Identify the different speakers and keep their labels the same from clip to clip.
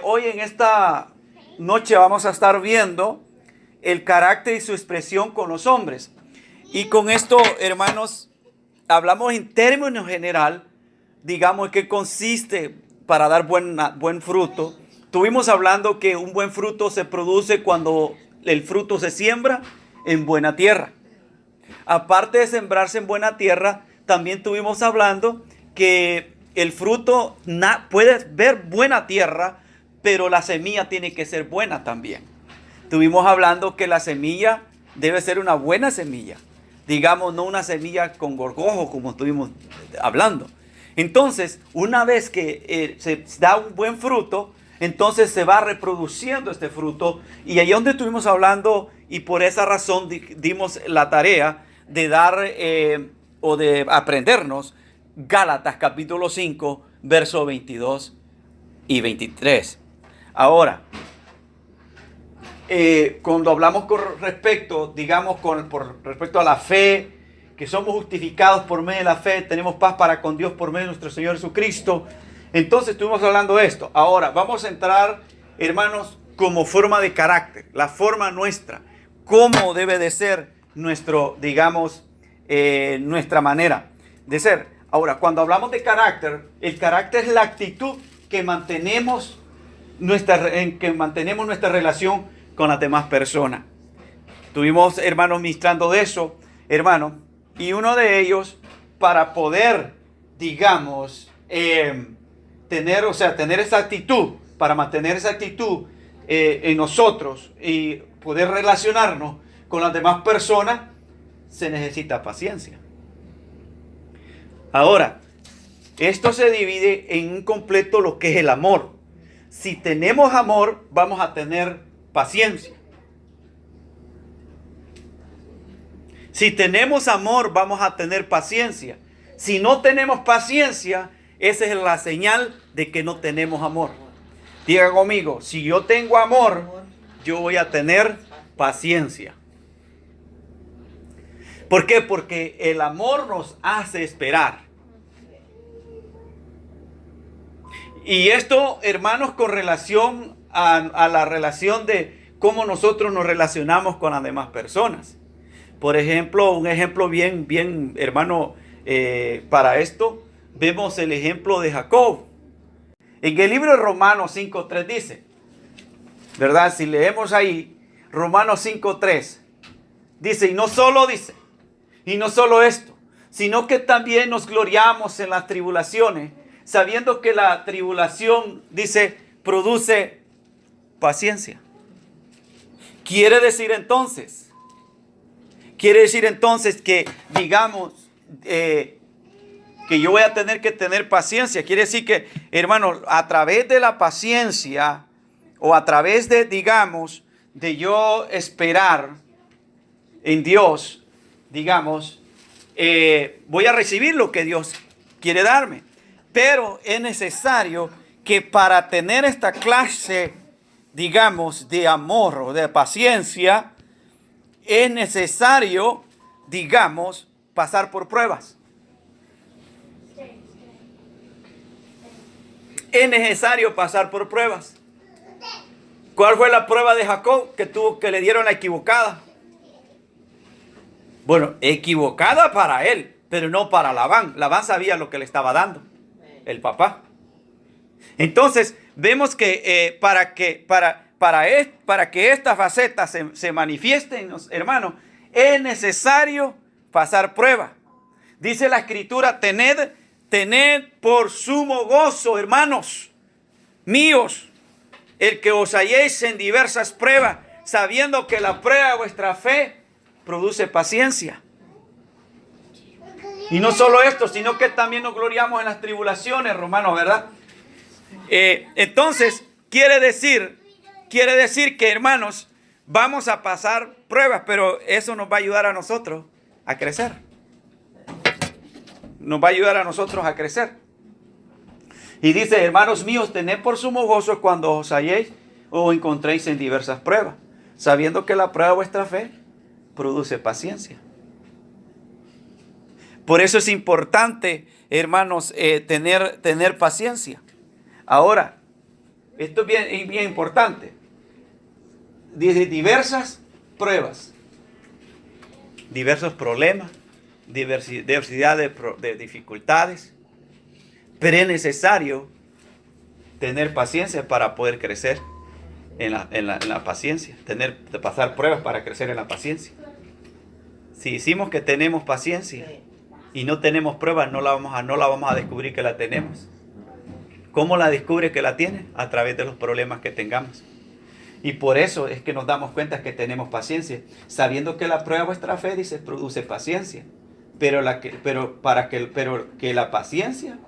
Speaker 1: Hoy en esta noche vamos a estar viendo el carácter y su expresión con los hombres. Y con esto, hermanos, hablamos en términos general, digamos, qué consiste para dar buen fruto. Estuvimos hablando que un buen fruto se produce cuando el fruto se siembra en buena tierra. Aparte de sembrarse en buena tierra, también estuvimos hablando que el fruto puede ver buena tierra, pero la semilla tiene que ser buena también. Estuvimos hablando que la semilla debe ser una buena semilla. Digamos, no una semilla con gorgojo como estuvimos hablando. Entonces, una vez que se da un buen fruto, entonces se va reproduciendo este fruto. Y ahí donde estuvimos hablando, y por esa razón dimos la tarea de dar o de aprendernos Gálatas capítulo 5, versos 22 y 23. Ahora, cuando hablamos con respecto, digamos, por respecto a la fe, que somos justificados por medio de la fe, tenemos paz para con Dios por medio de nuestro Señor Jesucristo. Entonces estuvimos hablando de esto. Ahora vamos a entrar, hermanos, como forma de carácter, la forma nuestra, cómo debe de ser nuestro, digamos, nuestra manera de ser. Ahora, cuando hablamos de carácter, el carácter es la actitud que mantenemos nuestra relación con las demás personas. Estuvimos, hermanos, ministrando de eso, hermanos, y uno de ellos, para poder, digamos, tener esa actitud, para mantener esa actitud en nosotros y poder relacionarnos con las demás personas, se necesita paciencia. Ahora, esto se divide en un completo lo que es el amor. Si tenemos amor, vamos a tener paciencia. Si tenemos amor, vamos a tener paciencia. Si no tenemos paciencia, esa es la señal de que no tenemos amor. Diga conmigo, si yo tengo amor, yo voy a tener paciencia. ¿Por qué? Porque el amor nos hace esperar. Y esto, hermanos, con relación a la relación de cómo nosotros nos relacionamos con las demás personas. Por ejemplo, un ejemplo bien, hermano, para esto, vemos el ejemplo de Jacob. En el libro de Romanos 5.3 dice, ¿verdad? Si leemos ahí, Romanos 5.3, dice, y no solo esto, sino que también nos gloriamos en las tribulaciones, sabiendo que la tribulación, dice, produce paciencia. Quiere decir entonces que, digamos, que yo voy a tener que tener paciencia. Quiere decir que, hermano, a través de la paciencia o a través de, digamos, de yo esperar en Dios, digamos, voy a recibir lo que Dios quiere darme. Pero es necesario que para tener esta clase, digamos, de amor o de paciencia, es necesario, digamos, pasar por pruebas. Es necesario pasar por pruebas. ¿Cuál fue la prueba de Jacob que le dieron la equivocada? Bueno, equivocada para él, pero no para Labán. Labán sabía lo que le estaba dando, el papá. Entonces, vemos que para que esta faceta se manifieste en los hermanos, es necesario pasar prueba. Dice la Escritura, tened por sumo gozo, hermanos míos, el que os halléis en diversas pruebas, sabiendo que la prueba de vuestra fe produce paciencia. Y no solo esto, sino que también nos gloriamos en las tribulaciones, hermanos, ¿verdad? Entonces, quiere decir que, hermanos, vamos a pasar pruebas, pero eso nos va a ayudar a nosotros a crecer. Nos va a ayudar a nosotros a crecer. Y dice, hermanos míos, tened por sumo gozo cuando os halléis o encontréis en diversas pruebas, sabiendo que la prueba de vuestra fe produce paciencia. Por eso es importante, hermanos, tener paciencia. Ahora, esto es bien importante. Dice diversas pruebas, diversos problemas, diversidad de dificultades, pero es necesario tener paciencia para poder crecer en la paciencia, pasar pruebas para crecer en la paciencia. Si decimos que tenemos paciencia y no tenemos pruebas, no la vamos a descubrir que la tenemos. ¿Cómo la descubre que la tiene? A través de los problemas que tengamos. Y por eso es que nos damos cuenta que tenemos paciencia, sabiendo que la prueba de vuestra fe, dice, produce paciencia. Pero que la paciencia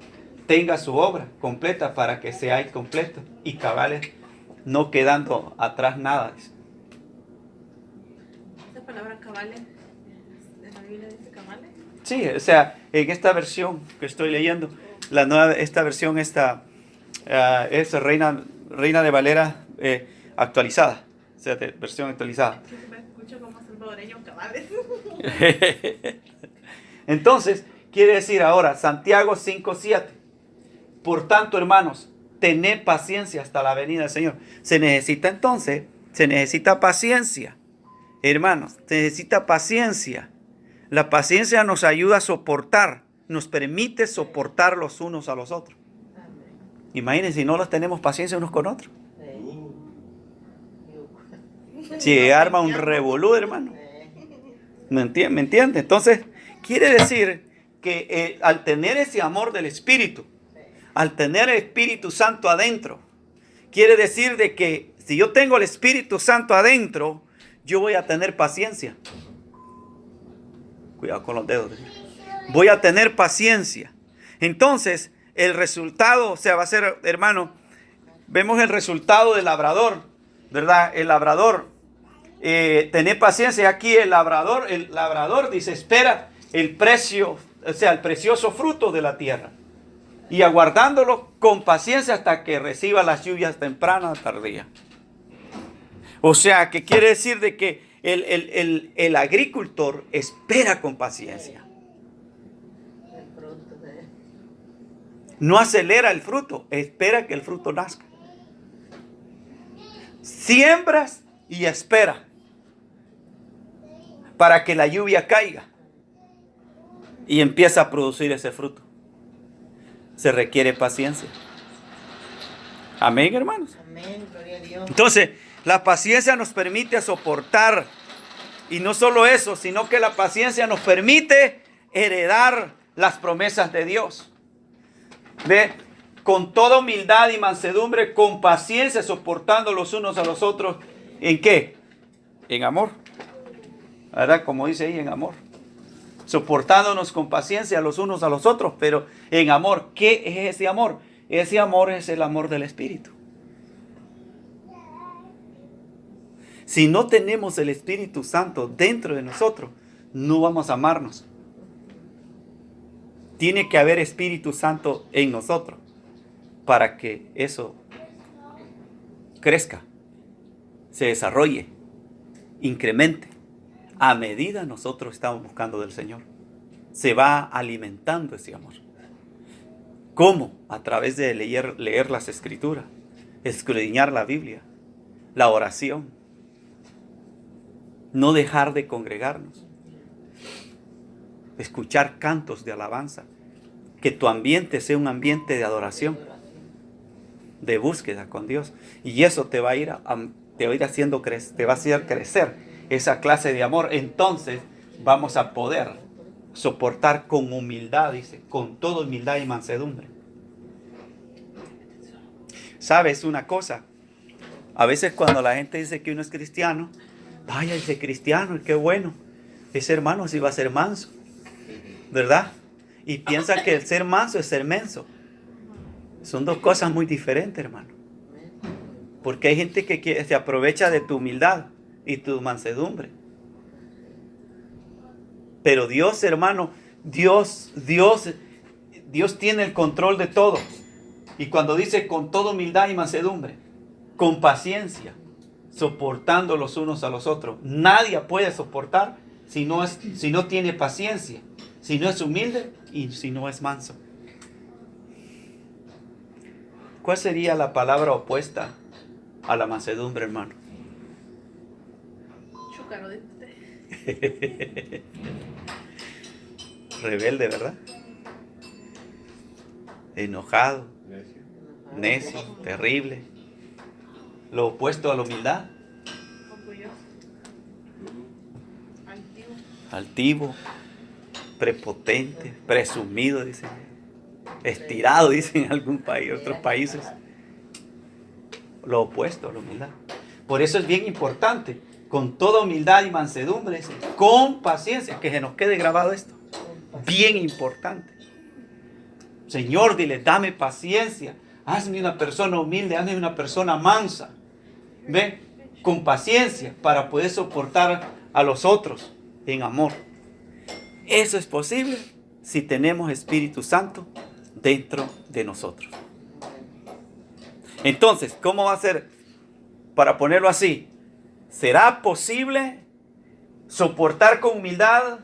Speaker 1: tenga su obra completa para que seáis completos y cabales, no quedando atrás nada.
Speaker 2: ¿Esa palabra cabales? ¿En la Biblia dice cabales?
Speaker 1: Sí, o sea, en esta versión que estoy leyendo, esta versión es Reina de Valera actualizada, o sea, versión actualizada.
Speaker 2: Sí, me escucho como salvadoreño cabales.
Speaker 1: Entonces, quiere decir ahora, Santiago 5:7. Por tanto, hermanos, tened paciencia hasta la venida del Señor. Se necesita paciencia. Hermanos, se necesita paciencia. La paciencia nos ayuda a soportar, nos permite soportar los unos a los otros. Imagínense si no los tenemos paciencia unos con otros. Si arma un revolú, hermano. ¿Me entiende? Entonces, quiere decir que al tener ese amor del Espíritu, al tener el Espíritu Santo adentro, quiere decir de que si yo tengo el Espíritu Santo adentro, yo voy a tener paciencia. Cuidado con los dedos. Voy a tener paciencia. Entonces, el resultado, o sea, va a ser, hermano, vemos el resultado del labrador, ¿verdad? El labrador, tener paciencia. Aquí el labrador dice, espera el precioso fruto de la tierra, y aguardándolo con paciencia hasta que reciba las lluvias tempranas o tardías. O sea, que quiere decir de que el agricultor espera con paciencia. No acelera el fruto, espera que el fruto nazca. Siembras y espera para que la lluvia caiga y empieza a producir ese fruto. Se requiere paciencia. Amén, hermanos.
Speaker 3: Amén, gloria a Dios.
Speaker 1: Entonces, la paciencia nos permite soportar. Y no solo eso, sino que la paciencia nos permite heredar las promesas de Dios. ¿Ve? Con toda humildad y mansedumbre, con paciencia, soportando los unos a los otros. ¿En qué? En amor. ¿Verdad? Como dice ahí, en amor. Soportándonos con paciencia los unos a los otros, pero en amor. ¿Qué es ese amor? Ese amor es el amor del Espíritu. Si no tenemos el Espíritu Santo dentro de nosotros, no vamos a amarnos. Tiene que haber Espíritu Santo en nosotros para que eso crezca, se desarrolle, incremente. A medida nosotros estamos buscando del Señor, se va alimentando ese amor. ¿Cómo? A través de leer las Escrituras, escudriñar la Biblia, la oración, no dejar de congregarnos, escuchar cantos de alabanza, que tu ambiente sea un ambiente de adoración, de búsqueda con Dios, y eso te va a ir haciendo crecer, te va a hacer crecer esa clase de amor. Entonces vamos a poder soportar con humildad, dice, con toda humildad y mansedumbre. ¿Sabes una cosa? A veces cuando la gente dice que uno es cristiano, vaya, ese cristiano, qué bueno, ese hermano sí va a ser manso, ¿verdad? Y piensa que el ser manso es ser menso. Son dos cosas muy diferentes, hermano. Porque hay gente que se aprovecha de tu humildad y tu mansedumbre. Pero Dios, hermano, Dios tiene el control de todo. Y cuando dice con toda humildad y mansedumbre, con paciencia, soportando los unos a los otros. Nadie puede soportar si no tiene paciencia, si no es humilde y si no es manso. ¿cuál sería la palabra opuesta a la mansedumbre, hermano?
Speaker 2: Chúcaro de usted.
Speaker 1: Rebelde, ¿verdad? Enojado, necio, terrible. Lo opuesto a la humildad.
Speaker 2: Orgulloso. Altivo.
Speaker 1: Altivo, prepotente, presumido, dicen. Estirado, dicen en algún país, otros países. Lo opuesto a la humildad. Por eso es bien importante, con toda humildad y mansedumbre, con paciencia, que se nos quede grabado esto. Bien importante. Señor, dile, dame paciencia. Hazme una persona humilde, hazme una persona mansa. ¿Ve? Con paciencia para poder soportar a los otros en amor. Eso es posible si tenemos Espíritu Santo dentro de nosotros. Entonces, ¿cómo va a ser? Para ponerlo así, ¿será posible soportar con humildad,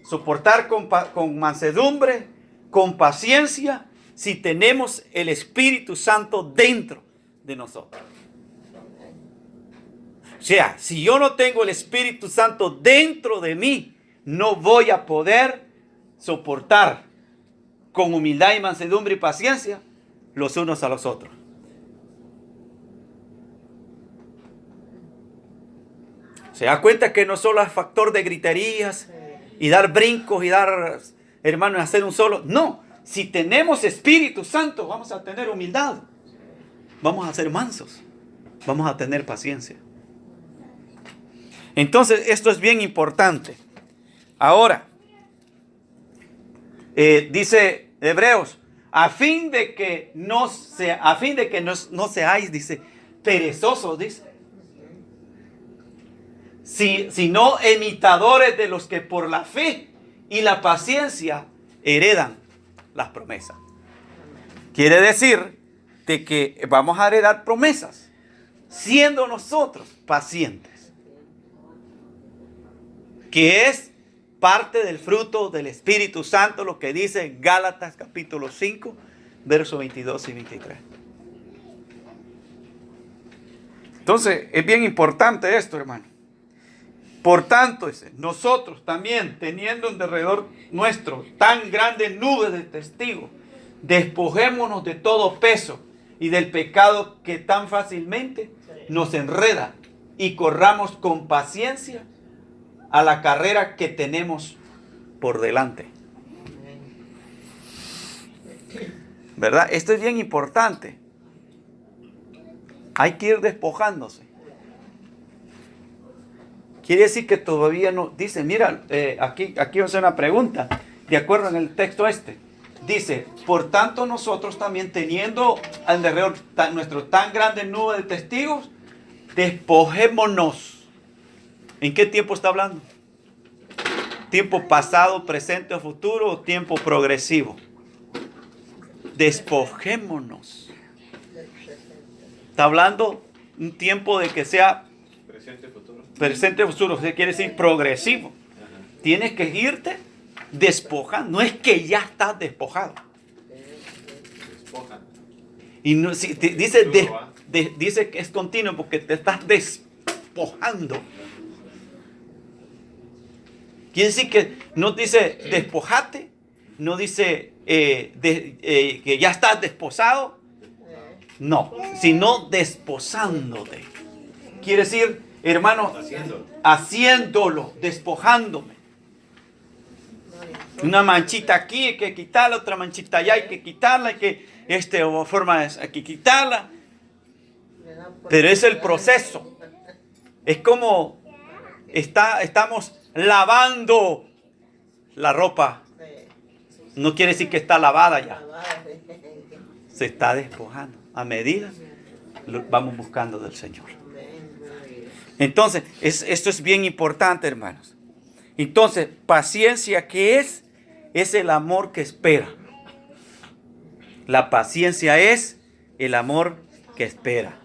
Speaker 1: soportar con mansedumbre, con paciencia, si tenemos el Espíritu Santo dentro de nosotros? O sea, si yo no tengo el Espíritu Santo dentro de mí, no voy a poder soportar con humildad y mansedumbre y paciencia los unos a los otros. ¿Se da cuenta que no solo es factor de griterías y dar brincos y dar, hermanos, hacer un solo? No, si tenemos Espíritu Santo, vamos a tener humildad. Vamos a ser mansos. Vamos a tener paciencia. Entonces, esto es bien importante. Ahora, dice Hebreos, a fin de que no seáis, dice, perezosos, dice. Sino imitadores de los que por la fe y la paciencia heredan las promesas. Quiere decir de que vamos a heredar promesas, siendo nosotros pacientes, que es parte del fruto del Espíritu Santo, lo que dice Gálatas capítulo 5, versos 22 y 23. Entonces, es bien importante esto, hermano. Por tanto, nosotros también, teniendo en derredor nuestro tan grande nube de testigos, despojémonos de todo peso y del pecado que tan fácilmente nos enreda, y corramos con paciencia a la carrera que tenemos por delante. ¿Verdad? Esto es bien importante. Hay que ir despojándose. Quiere decir que todavía no. Dice, mira, aquí voy a hacer una pregunta. De acuerdo en el texto este. Dice, por tanto nosotros también, teniendo alrededor nuestro tan grande nube de testigos, despojémonos. ¿En qué tiempo está hablando? ¿Tiempo pasado, presente o futuro, o tiempo progresivo? Despojémonos. Está hablando un tiempo de que sea presente o futuro, quiere decir progresivo. Tienes que irte despojando. No es que ya estás despojado. Y no, si dice que es continuo porque te estás despojando. Quiere decir que no dice despojate, no dice que ya estás desposado. No, sino desposándote. Quiere decir, hermano, haciéndolo, despojándome. Una manchita aquí hay que quitarla, otra manchita allá hay que quitarla, hay que hay que quitarla. Pero es el proceso. Es como estamos lavando la ropa. No quiere decir que está lavada ya. Se está despojando. A medida lo vamos buscando del Señor. Entonces, esto es bien importante, hermanos. Entonces, paciencia, ¿qué es? Es el amor que espera. La paciencia es el amor que espera.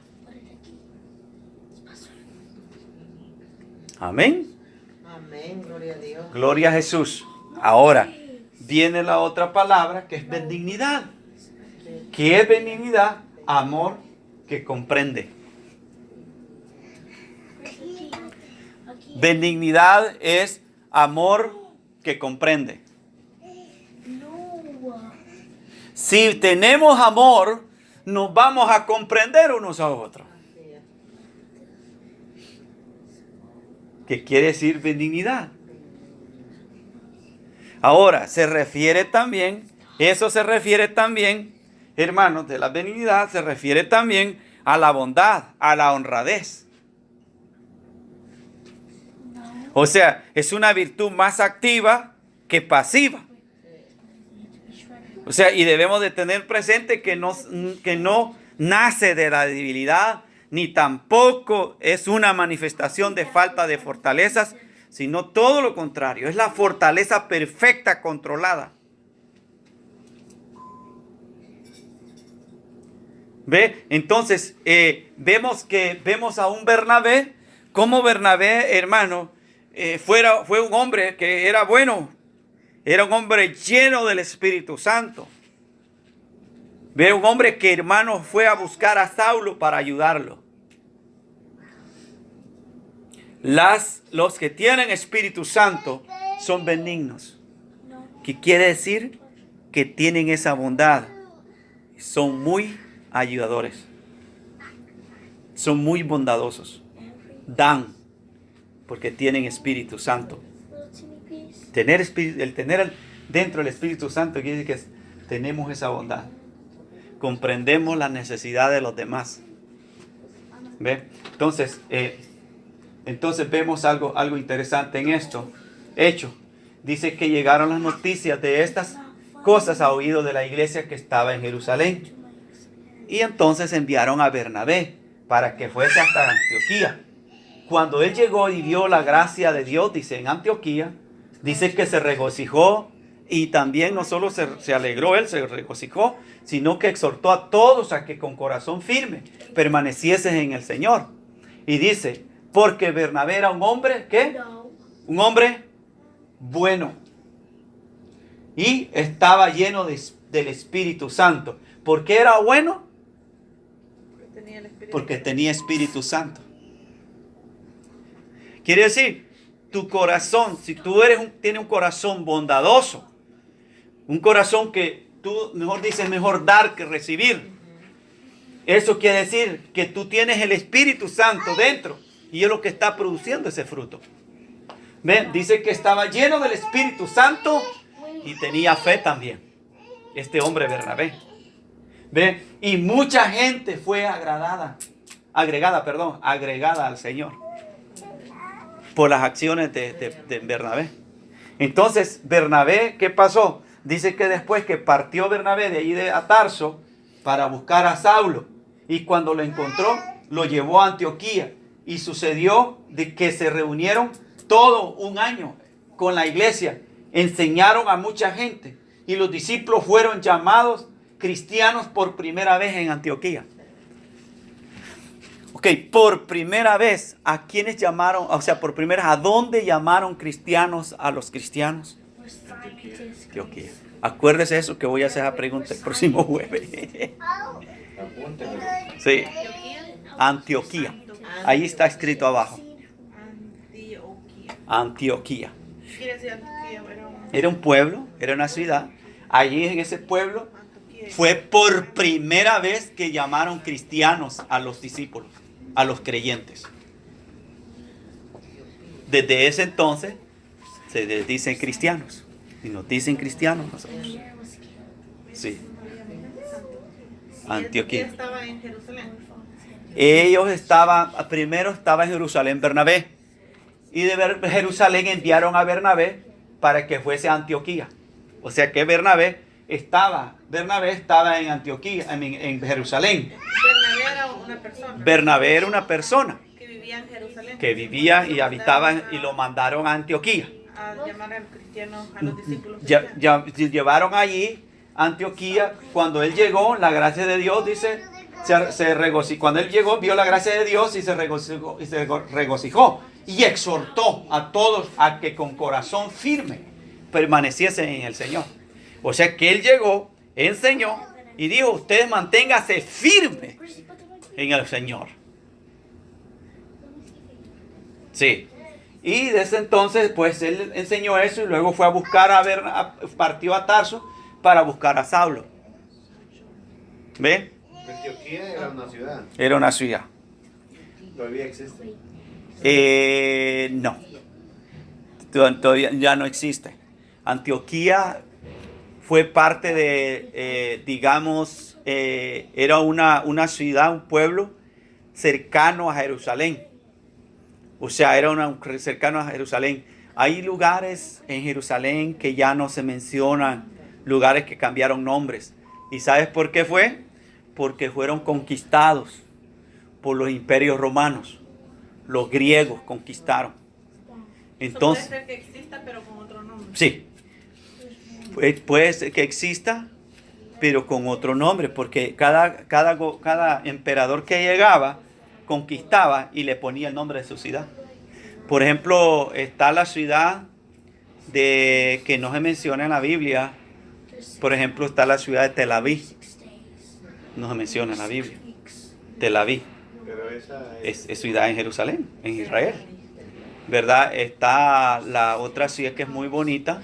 Speaker 1: Amén.
Speaker 3: Amén, gloria a Dios.
Speaker 1: Gloria a Jesús. Ahora, viene la otra palabra que es benignidad. ¿Qué es benignidad? amor que comprende. Benignidad es amor que comprende. Si tenemos amor, nos vamos a comprender unos a otros. ¿Qué quiere decir benignidad? Ahora, eso se refiere también, hermanos, de la benignidad, se refiere también a la bondad, a la honradez. O sea, es una virtud más activa que pasiva. O sea, y debemos de tener presente que no nace de la debilidad, ni tampoco es una manifestación de falta de fortalezas, sino todo lo contrario, es la fortaleza perfecta controlada. ¿Ve? Entonces, vemos a un Bernabé, como Bernabé, hermano, fue un hombre que era bueno, era un hombre lleno del Espíritu Santo. Ve, un hombre que, hermano, fue a buscar a Saulo para ayudarlo. Los que tienen Espíritu Santo son benignos. ¿Qué quiere decir? Que tienen esa bondad. Son muy ayudadores. Son muy bondadosos. Dan porque tienen Espíritu Santo. El tener dentro del Espíritu Santo quiere decir que tenemos esa bondad. Comprendemos la necesidad de los demás. ¿Ve? Entonces vemos algo interesante en esto. Hecho, dice que llegaron las noticias de estas cosas a oído de la iglesia que estaba en Jerusalén. Y entonces enviaron a Bernabé para que fuese hasta Antioquía. Cuando él llegó y vio la gracia de Dios, dice, en Antioquía, dice que se regocijó y también no solo se alegró, él se regocijó, sino que exhortó a todos a que con corazón firme permaneciesen en el Señor. Y dice, porque Bernabé era un hombre, ¿qué? Un hombre bueno. Y estaba lleno del Espíritu Santo. ¿Por qué era bueno? Porque tenía Espíritu Santo. Quiere decir, tu corazón, si tú tienes un corazón bondadoso, un corazón que tú, mejor dar que recibir. Eso quiere decir que tú tienes el Espíritu Santo dentro y es lo que está produciendo ese fruto. ¿Ven? Dice que estaba lleno del Espíritu Santo y tenía fe también. Este hombre Bernabé. ¿Ven? Y mucha gente fue agregada al Señor por las acciones de Bernabé. Entonces, Bernabé, ¿qué pasó? Dice que después que partió Bernabé de ahí de Tarso para buscar a Saulo, y cuando lo encontró, lo llevó a Antioquía. Y sucedió de que se reunieron todo un año con la iglesia, enseñaron a mucha gente, y los discípulos fueron llamados cristianos por primera vez en Antioquía. Ok, por primera vez, ¿a quiénes llamaron? O sea, por primera vez, ¿a dónde llamaron cristianos a los cristianos? Antioquía. Acuérdese eso que voy a hacer esa pregunta el próximo jueves. Sí, Antioquía. Ahí está escrito abajo. Antioquía. Era un pueblo, era una ciudad. Allí en ese pueblo fue por primera vez que llamaron cristianos a los discípulos, a los creyentes. Desde ese entonces se les dicen cristianos. Y nos dicen cristianos nosotros. Sí. Antioquía.
Speaker 2: Estaba en Jerusalén.
Speaker 1: Primero estaba en Jerusalén Bernabé. Y de Jerusalén enviaron a Bernabé para que fuese a Antioquía. O sea que Bernabé estaba en Antioquía, en Jerusalén. Bernabé era una persona.
Speaker 2: Que vivía en Jerusalén.
Speaker 1: Que vivía y habitaba y lo mandaron a Antioquía.
Speaker 2: A llamar a los cristianos, a los discípulos.
Speaker 1: Llevaron allí a Antioquía. Cuando él llegó, la gracia de Dios, dice, se regocijó. Cuando él llegó, vio la gracia de Dios y se regocijó. Y exhortó a todos a que con corazón firme permaneciesen en el Señor. O sea que él llegó, enseñó Y dijo, ustedes manténganse firmes en el Señor. Sí. Y desde entonces, pues él enseñó eso y luego fue a buscar partió a Tarso para buscar a Saulo. ¿Ve?
Speaker 4: Antioquía era una ciudad.
Speaker 1: Era una ciudad.
Speaker 4: Todavía existe.
Speaker 1: No. Todavía ya no existe. Antioquía fue parte de, digamos, era una ciudad, un pueblo cercano a Jerusalén. O sea, era cercano a Jerusalén. Hay lugares en Jerusalén que ya no se mencionan, lugares que cambiaron nombres. ¿Y sabes por qué fue? Porque fueron conquistados por los imperios romanos. Los griegos conquistaron. Entonces,
Speaker 2: puede ser que exista, pero con otro nombre.
Speaker 1: sí. Puede ser que exista, pero con otro nombre, porque cada emperador que llegaba conquistaba y le ponía el nombre de su ciudad. Por ejemplo, está la ciudad que no se menciona en la Biblia. Por ejemplo, está la ciudad de Tel Aviv. No se menciona en la Biblia. Tel Aviv
Speaker 4: Pero esa
Speaker 1: es ciudad en Jerusalén, en Israel. ¿Verdad? Está la otra ciudad que es muy bonita,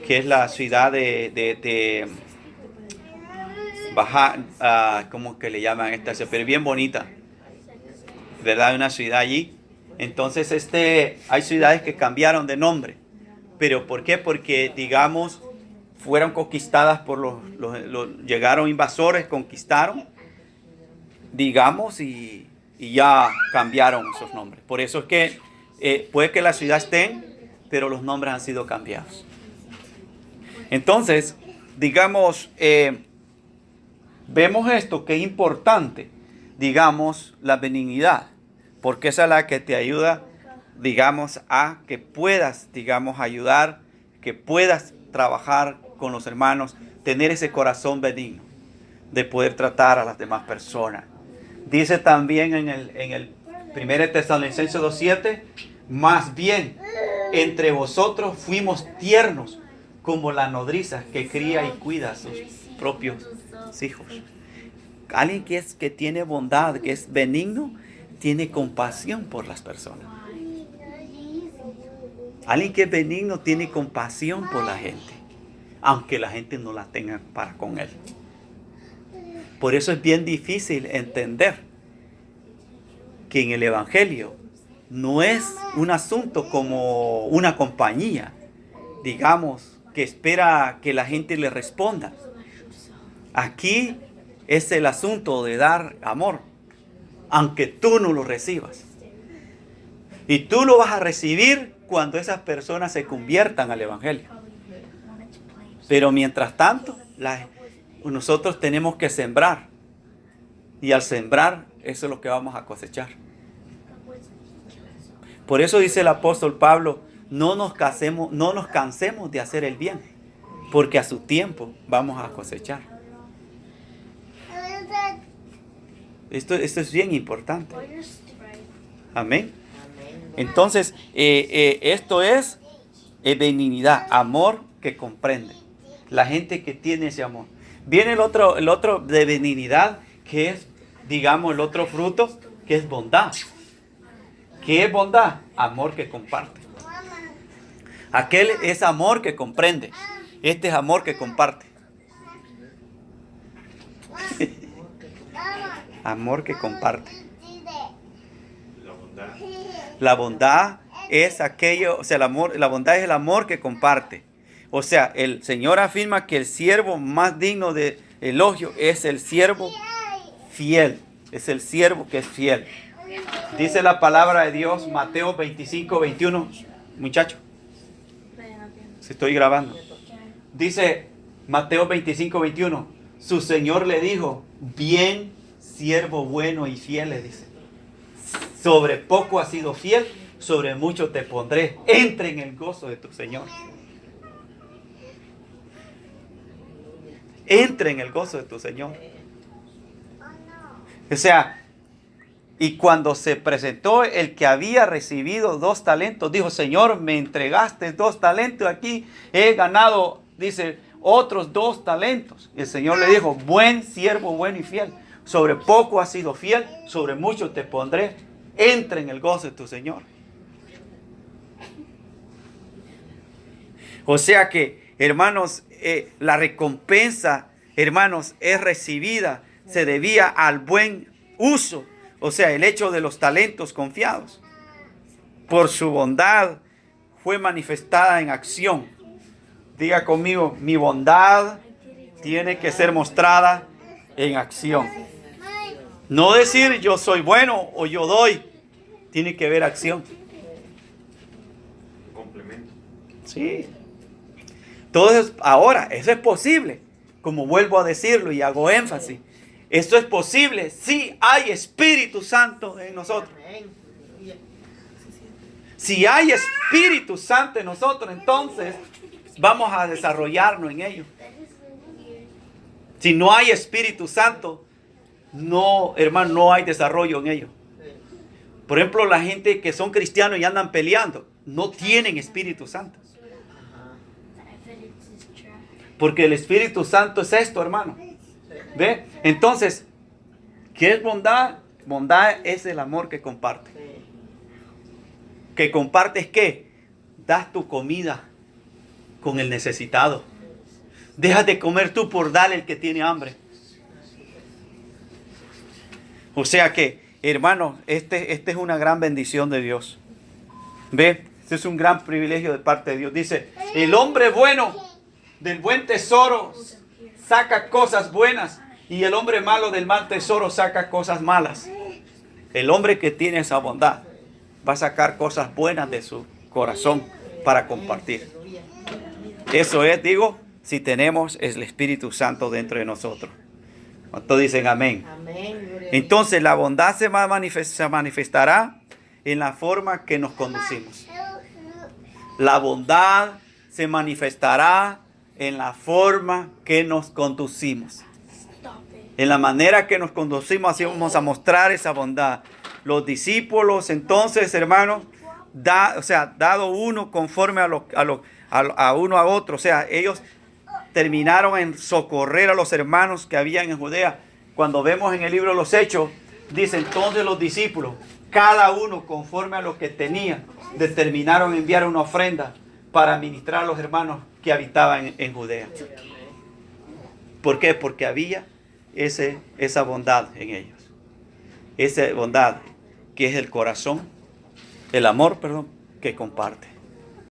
Speaker 1: que es la ciudad de Baja, ¿cómo que le llaman esta ciudad? Pero bien bonita. ¿Verdad? Hay una ciudad allí. Entonces, hay ciudades que cambiaron de nombre. ¿Pero por qué? Porque, digamos, fueron conquistadas por llegaron invasores, conquistaron, digamos, y ya cambiaron esos nombres. Por eso es que puede que la ciudad estén, pero los nombres han sido cambiados. Entonces, digamos, vemos esto que es importante, digamos, la benignidad, porque esa es la que te ayuda, digamos, a que puedas, digamos, ayudar, que puedas trabajar con los hermanos, tener ese corazón benigno, de poder tratar a las demás personas. Dice también en el 1 Tesalonicenses 2:7, más bien, entre vosotros fuimos tiernos, como la nodriza que cría y cuida a sus propios hijos. Alguien que tiene bondad, que es benigno, tiene compasión por las personas. Alguien que es benigno tiene compasión por la gente, aunque la gente no la tenga para con él. Por eso es bien difícil entender que en el Evangelio no es un asunto como una compañía, digamos, que espera que la gente le responda. Aquí es el asunto de dar amor, aunque tú no lo recibas. Y tú lo vas a recibir cuando esas personas se conviertan al Evangelio. Pero mientras tanto, nosotros tenemos que sembrar. Y al sembrar, eso es lo que vamos a cosechar. Por eso dice el apóstol Pablo, no nos cansemos de hacer el bien, porque a su tiempo vamos a cosechar. Esto es bien importante. Amén. Entonces, esto es benignidad, amor que comprende. La gente que tiene ese amor. Viene el otro de benignidad, que es, digamos, el otro fruto, que es bondad. ¿Qué es bondad? Amor que comparte. Aquel es amor que comprende. Este es amor que comparte. Amor que comparte.
Speaker 4: la bondad.
Speaker 1: La bondad es aquello, o sea, la bondad es el amor que comparte. O sea, el Señor afirma que el siervo más digno de elogio es el siervo fiel. Es el siervo que es fiel. Dice la palabra de Dios, Mateo 25:21. Muchacho, si estoy grabando. Dice Mateo 25:21. Su Señor le dijo, bien, siervo bueno y fiel, le dice. Sobre poco has sido fiel, sobre mucho te pondré. Entra en el gozo de tu Señor. Entra en el gozo de tu Señor. O sea, y cuando se presentó el que había recibido 2 talentos, dijo, Señor, me entregaste 2 talentos aquí, he ganado, dice, otros 2 talentos. Y el Señor le dijo, buen siervo, bueno y fiel. Sobre poco has sido fiel, sobre mucho te pondré. Entra en el gozo de tu Señor. O sea que, hermanos, la recompensa, hermanos, es recibida, se debía al buen uso. O sea, el hecho de los talentos confiados. Por su bondad fue manifestada en acción. Diga conmigo, mi bondad tiene que ser mostrada en acción. No decir yo soy bueno o yo doy. Tiene que haber acción.
Speaker 4: Complemento.
Speaker 1: Sí. Entonces, ahora, eso es posible. Como vuelvo a decirlo y hago énfasis. Esto es posible si hay Espíritu Santo en nosotros.
Speaker 3: Amén. Aleluya.
Speaker 1: Si hay Espíritu Santo en nosotros, entonces vamos a desarrollarnos en ello. Si no hay Espíritu Santo, no, hermano, no hay desarrollo en ello. Por ejemplo, la gente que son cristianos y andan peleando, no tienen Espíritu Santo. Porque el Espíritu Santo es esto, hermano. ¿Ve? Entonces, ¿qué es bondad? Bondad es el amor que comparte. ¿Que compartes qué? Das tu comida con el necesitado. Dejas de comer tú por darle al que tiene hambre. O sea que, hermano, este es una gran bendición de Dios. ¿Ve? Este es un gran privilegio de parte de Dios. Dice, el hombre bueno del buen tesoro saca cosas buenas y el hombre malo del mal tesoro saca cosas malas. El hombre que tiene esa bondad va a sacar cosas buenas de su corazón para compartir. Eso es, digo, si tenemos el Espíritu Santo dentro de nosotros. ¿Cuántos dicen amén?
Speaker 3: Amén. Gloria a Dios.
Speaker 1: Entonces la bondad se manifestará en la forma que nos conducimos. La bondad se manifestará en la forma que nos conducimos. En la manera que nos conducimos, así vamos a mostrar esa bondad. Los discípulos, entonces, hermanos, dado uno conforme a uno a otro. O sea, ellos terminaron en socorrer a los hermanos que habían en Judea. Cuando vemos en el libro de los Hechos, dice entonces los discípulos, cada uno conforme a lo que tenía, determinaron enviar una ofrenda para ministrar a los hermanos que habitaban en Judea. ¿Por qué? Porque había esa bondad en ellos. Esa bondad que es el corazón, el amor, perdón, que comparte.